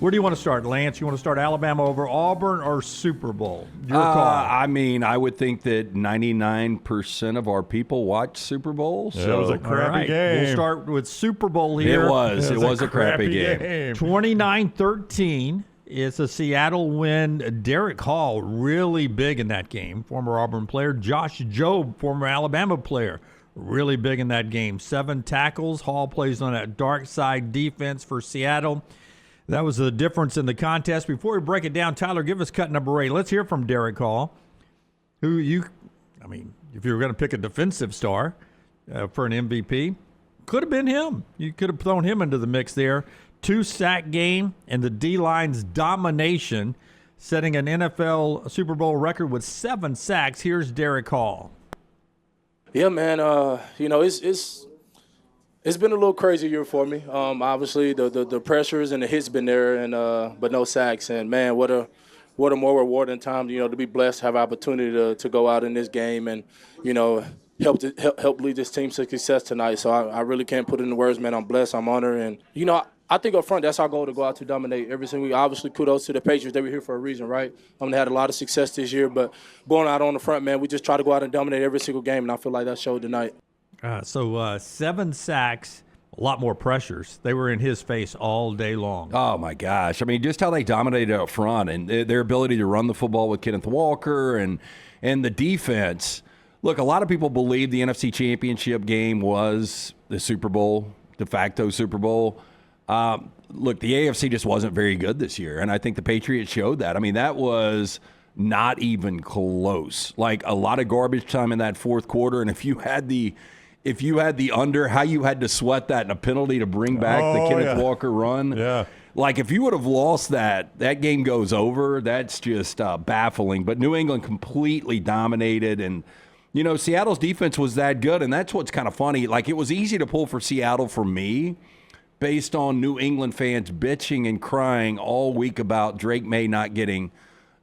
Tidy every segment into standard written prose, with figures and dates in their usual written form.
Where do you want to start, Lance? You want to start Alabama over Auburn or Super Bowl? Your call. I mean, I would think that 99% of our people watch Super Bowl. So. It was a crappy game. We'll start with Super Bowl here. It was a crappy game. 29-13. It's a Seattle win. Derick Hall, really big in that game. Former Auburn player. Josh Jobe, former Alabama player. Really big in that game. 7 tackles. Hall plays on that dark side defense for Seattle. That was the difference in the contest. Before we break it down, Tyler, give us cut number 8. Let's hear from Derick Hall, if you were going to pick a defensive star for an MVP, could have been him. You could have thrown him into the mix there. 2-sack game and the D-line's domination, setting an NFL Super Bowl record with 7 sacks. Here's Derick Hall. Yeah, man. It's been a little crazy year for me. Obviously, the pressures and the hits been there, and but no sacks. And man, what a more rewarding time, to be blessed, have opportunity to go out in this game and help lead this team to success tonight. So I really can't put it into words, man. I'm blessed. I'm honored, and I think up front, that's our goal, to go out to dominate every single week. Obviously, kudos to the Patriots. They were here for a reason, right? They had a lot of success this year, but going out on the front, man, we just try to go out and dominate every single game, and I feel like that showed tonight. So 7 sacks, a lot more pressures. They were in his face all day long. Oh, my gosh. I mean, just how they dominated up front and their ability to run the football with Kenneth Walker and the defense. Look, a lot of people believe the NFC Championship game was the Super Bowl, de facto Super Bowl. Look, the AFC just wasn't very good this year, and I think the Patriots showed that. I mean, that was not even close. Like, a lot of garbage time in that fourth quarter, and if you had the under, how you had to sweat that and a penalty to bring back the Kenneth Walker run. Yeah. Like, if you would have lost that game goes over. That's just baffling. But New England completely dominated, and Seattle's defense was that good, and that's what's kind of funny. Like, it was easy to pull for Seattle for me based on New England fans bitching and crying all week about Drake Maye not getting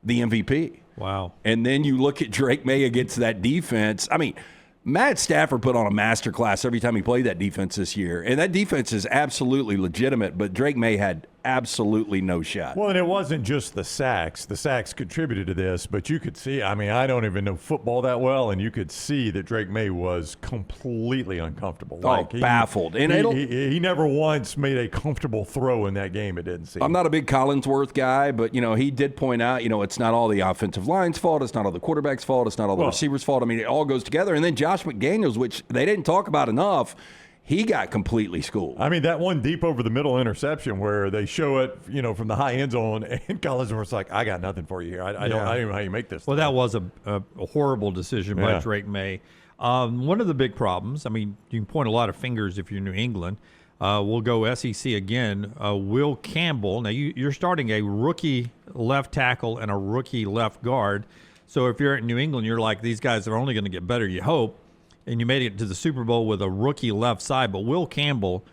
the MVP. Wow. And then you look at Drake Maye against that defense. I mean, Matt Stafford put on a masterclass every time he played that defense this year. And that defense is absolutely legitimate, but Drake Maye had absolutely no shot. Well, and it wasn't just the sacks. The sacks contributed to this, but you could see, I don't even know football that well, and you could see that Drake Maye was completely uncomfortable. Baffled. And he never once made a comfortable throw in that game, it didn't seem. I'm not a big Collinsworth guy, but, he did point out, it's not all the offensive line's fault. It's not all the quarterback's fault. It's not all the receivers' fault. I mean, it all goes together. And then Josh McDaniels, which they didn't talk about enough, he got completely schooled. I mean, that one deep over the middle interception where they show it, from the high end zone, and Collinsworth's like, I got nothing for you here. I don't know how you make this. Well, that was a horrible decision by Drake Maye. One of the big problems, I mean, you can point a lot of fingers if you're New England. We'll go SEC again. Will Campbell. Now, you're starting a rookie left tackle and a rookie left guard. So if you're at New England, you're like, these guys are only going to get better, you hope. And you made it to the Super Bowl with a rookie left side. But Will Campbell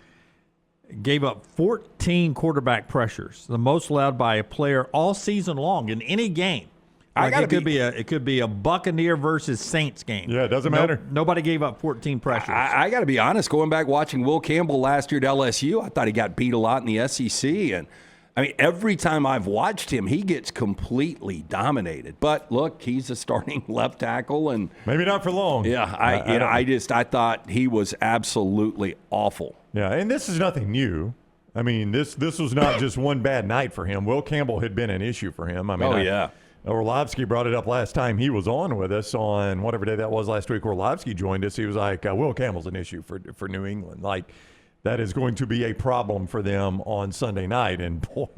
gave up 14 quarterback pressures, the most allowed by a player all season long in any game. It could be a Buccaneer versus Saints game. Yeah, it doesn't matter. Nobody gave up 14 pressures. I got to be honest, going back watching Will Campbell last year at LSU, I thought he got beat a lot in the SEC. And, I mean, every time I've watched him, he gets completely dominated. But, look, he's a starting left tackle. And maybe not for long. Yeah, I thought he was absolutely awful. Yeah, and this is nothing new. I mean, this was not just one bad night for him. Will Campbell had been an issue for him. I mean, Orlovsky brought it up last time he was on with us on whatever day that was last week. Orlovsky joined us. He was like, Will Campbell's an issue for New England. Like, that is going to be a problem for them on Sunday night. And, boy,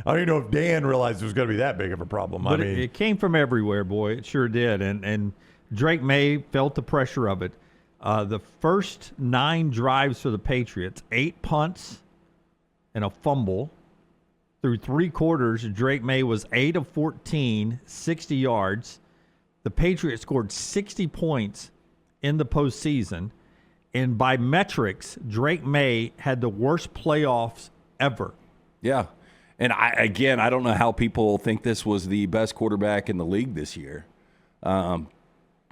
I don't even know if Dan realized it was going to be that big of a problem. But it came from everywhere, boy. It sure did. And Drake Maye felt the pressure of it. The first 9 drives for the Patriots, 8 punts and a fumble. Through 3 quarters, Drake Maye was 8 of 14, 60 yards. The Patriots scored 60 points in the postseason. And by metrics, Drake Maye had the worst playoffs ever. Yeah. And I don't know how people think this was the best quarterback in the league this year. But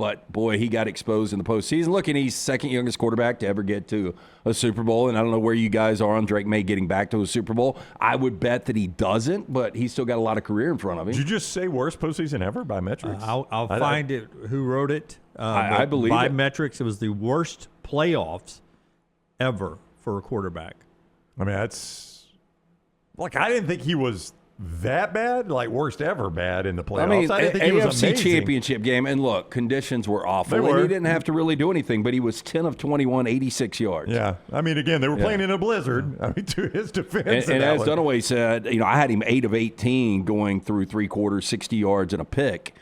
But, boy, he got exposed in the postseason. Look, and he's second youngest quarterback to ever get to a Super Bowl. And I don't know where you guys are on Drake Maye getting back to a Super Bowl. I would bet that he doesn't, but he's still got a lot of career in front of him. Did you just say worst postseason ever by metrics? I'll find it who wrote it. I believe by it. metrics, it was the worst playoffs ever for a quarterback. I mean, that's like I didn't think he was that bad, like worst ever bad in the playoffs. I mean, I didn't think he was AFC amazing. Championship game, and look, conditions were awful. They were. And he didn't have to really do anything, but he was 10 of 21, 86 yards. Yeah. I mean, again, they were playing in a blizzard. I mean, to his defense. And as Dunaway said, I had him 8 of 18 going through 3 quarters, 60 yards, and a pick.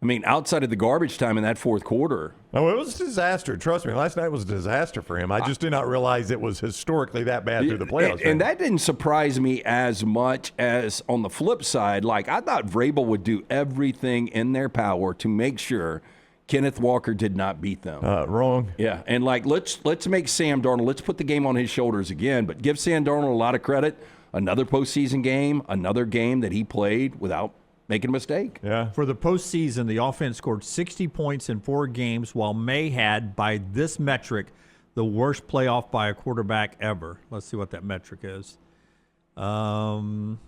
I mean, outside of the garbage time in that fourth quarter. Oh, it was a disaster. Trust me, last night was a disaster for him. I just did not realize it was historically that bad through the playoffs. And that didn't surprise me as much as on the flip side. Like, I thought Vrabel would do everything in their power to make sure Kenneth Walker did not beat them. Wrong. Yeah, and like let's make Sam Darnold, let's put the game on his shoulders again, but give Sam Darnold a lot of credit. Another postseason game, another game that he played without making a mistake. Yeah. For the postseason, the offense scored 60 points in 4 games, while May had, by this metric, the worst playoff by a quarterback ever. Let's see what that metric is. Might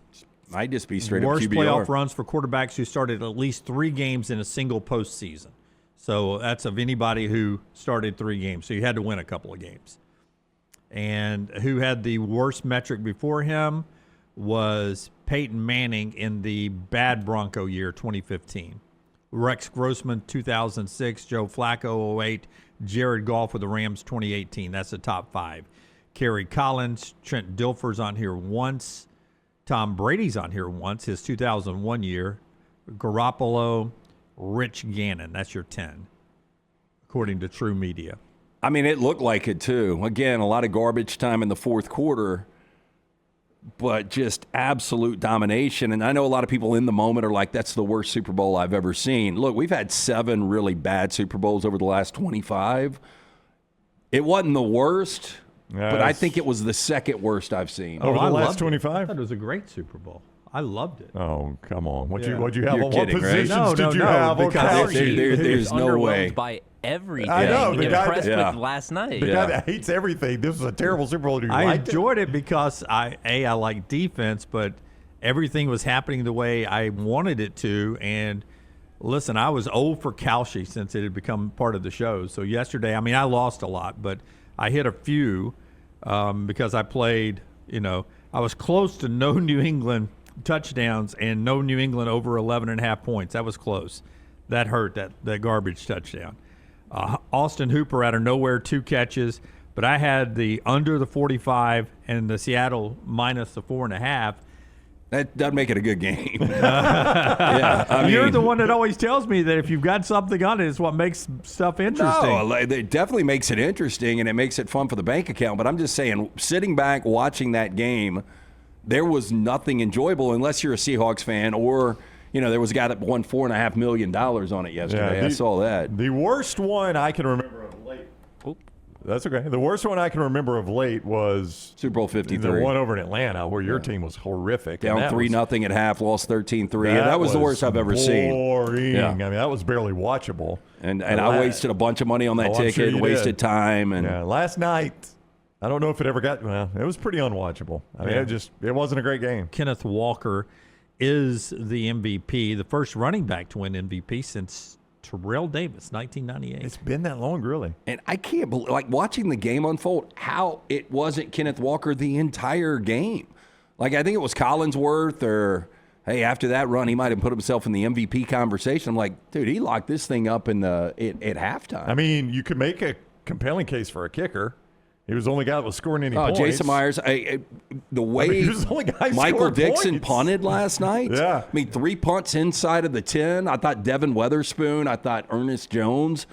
just be straight up Worst QBR. playoff runs for quarterbacks who started at least 3 games in a single postseason. So that's of anybody who started 3 games. So you had to win a couple of games. And who had the worst metric before him was Peyton Manning in the bad Bronco year, 2015. Rex Grossman, 2006. Joe Flacco, 08. Jared Goff with the Rams, 2018. That's the top 5. Kerry Collins, Trent Dilfer's on here once. Tom Brady's on here once, his 2001 year. Garoppolo, Rich Gannon. That's your 10, according to True Media. I mean, it looked like it, too. Again, a lot of garbage time in the fourth quarter, but just absolute domination. And I know a lot of people in the moment are like, that's the worst Super Bowl I've ever seen. Look, we've had 7 really bad Super Bowls over the last 25. It wasn't the worst, but I think it was the second worst I've seen. Over the I last loved it. 25? I thought it was a great Super Bowl. I loved it. Oh, come on. What'd you have? You're What kidding, right? positions did you No, have? on because couch? There's no underwhelmed way. by everything. I know, the guy Impressed that- with last night. The guy that hates everything. This was a terrible Super Bowl. Do you I like it? enjoyed it because I like defense, but everything was happening the way I wanted it to. And listen, I was old for Kalshi since it had become part of the show. So yesterday, I mean, I lost a lot, but I hit a few because I played, I was close to no New England touchdowns and no New England over 11.5 points. That was close. That hurt, that garbage touchdown. Austin Hooper out of nowhere, 2 catches, but I had the under the 45 and the Seattle minus the 4.5. That doesn't make it a good game. Yeah, You're the one that always tells me that if you've got something on it, it's what makes stuff interesting. No, it definitely makes it interesting, and it makes it fun for the bank account. But I'm just saying, sitting back watching that game, there was nothing enjoyable unless you're a Seahawks fan or, there was a guy that won $4.5 million on it yesterday. I saw that. The worst one I can remember of late. That's okay. The worst one I can remember of late was Super Bowl 53. the one over in Atlanta where your team was horrific. Down 3-0 at half, lost 13-3. That was the worst I've ever seen. Boring. Yeah. I mean, that was barely watchable. And I wasted a bunch of money on that I'm ticket, sure you wasted did. time. And Yeah, last night, I don't know if it ever got. Well, it was pretty unwatchable. I mean, it wasn't a great game. Kenneth Walker is the MVP, the first running back to win MVP since Terrell Davis, 1998. It's been that long, really. And I can't believe, watching the game unfold, how it wasn't Kenneth Walker the entire game. I think it was Collinsworth or, hey, after that run, he might have put himself in the MVP conversation. I'm like, dude, he locked this thing up at halftime. I mean, you could make a compelling case for a kicker. He was the only guy that was scoring any points. Jason Myers, the way he was the only guy Michael scoring Dixon points. punted last night. Yeah. I mean, 3 punts inside of the 10. I thought Devin Weatherspoon. I thought Ernest Jones.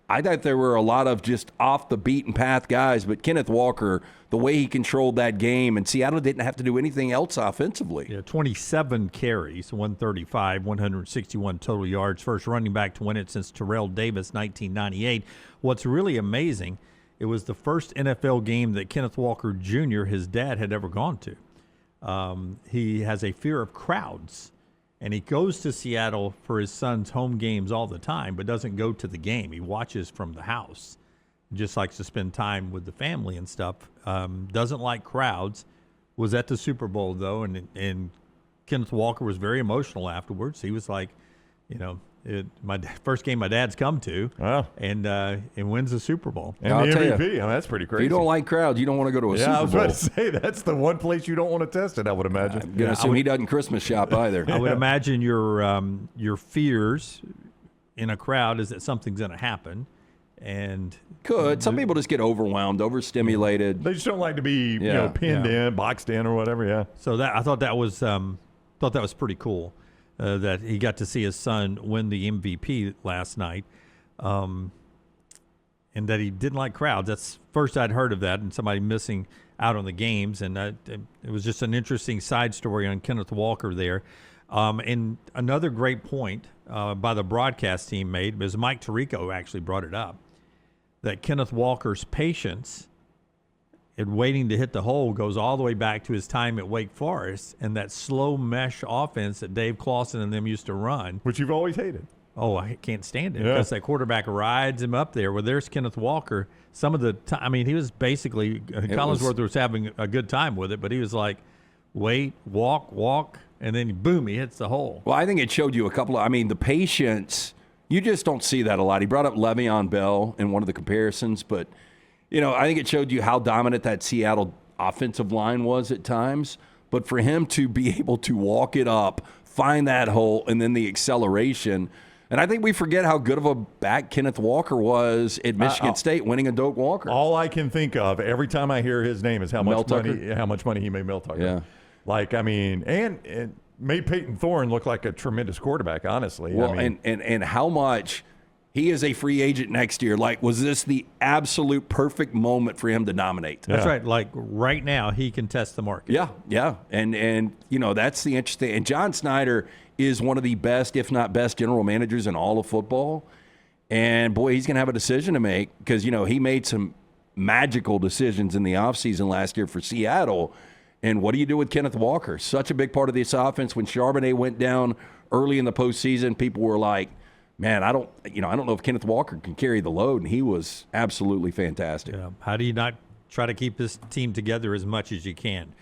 I thought there were a lot of just off the beaten path guys, but Kenneth Walker, the way he controlled that game, and Seattle didn't have to do anything else offensively. Yeah, 27 carries, 135, 161 total yards. First running back to win it since Terrell Davis, 1998. What's really amazing, it was the first NFL game that Kenneth Walker Jr., his dad, had ever gone to. He has a fear of crowds, And he goes to Seattle for his son's home games all the time, but doesn't go to the game. He watches from the house. Just likes to spend time with the family and stuff. Doesn't like crowds. Was at the Super Bowl, though, and Kenneth Walker was very emotional afterwards. He was like, my first game my dad's come to, and wins the Super Bowl. And the MVP. That's pretty crazy. If you don't like crowds, you don't want to go to a Super Bowl. I was about to say, that's the one place you don't want to test it, I would imagine. I'm going to assume he doesn't Christmas shop either. I would imagine your fears in a crowd is that something's going to happen. And some people just get overwhelmed, overstimulated. They just don't like to be pinned in, boxed in, or whatever. So I thought that was pretty cool that he got to see his son win the MVP last night, and that he didn't like crowds. That's first I'd heard of that, and somebody missing out on the games, and it was just an interesting side story on Kenneth Walker there. And another great point by the broadcast team made was Mike Tirico actually brought it up. That Kenneth Walker's patience in waiting to hit the hole goes all the way back to his time at Wake Forest and that slow mesh offense that Dave Clawson and them used to run. Which you've always hated. Oh, I can't stand it because that quarterback rides him up there. Well, there's Kenneth Walker. Some of the time, he was basically, Collinsworth was having a good time with it, but he was like, wait, walk, and then boom, he hits the hole. Well, I think it showed you a couple of, the patience. You just don't see that a lot. He brought up Le'Veon Bell in one of the comparisons, but, I think it showed you how dominant that Seattle offensive line was at times. But for him to be able to walk it up, find that hole, and then the acceleration. And I think we forget how good of a back Kenneth Walker was at Michigan State, winning a Doak Walker. All I can think of every time I hear his name is how much money he made Mel Tucker. Yeah. And made Peyton Thorne look like a tremendous quarterback, honestly. Well, and how much he is a free agent next year. Like, was this the absolute perfect moment for him to dominate? That's right. Like, right now, he can test the market. Yeah. And that's the interesting. And John Snyder is one of the best, if not best, general managers in all of football. And, boy, he's going to have a decision to make because, he made some magical decisions in the offseason last year for Seattle. And what do you do with Kenneth Walker? Such a big part of this offense. When Charbonnet went down early in the postseason, people were like, man, I don't know if Kenneth Walker can carry the load. And he was absolutely fantastic. Yeah. How do you not try to keep this team together as much as you can?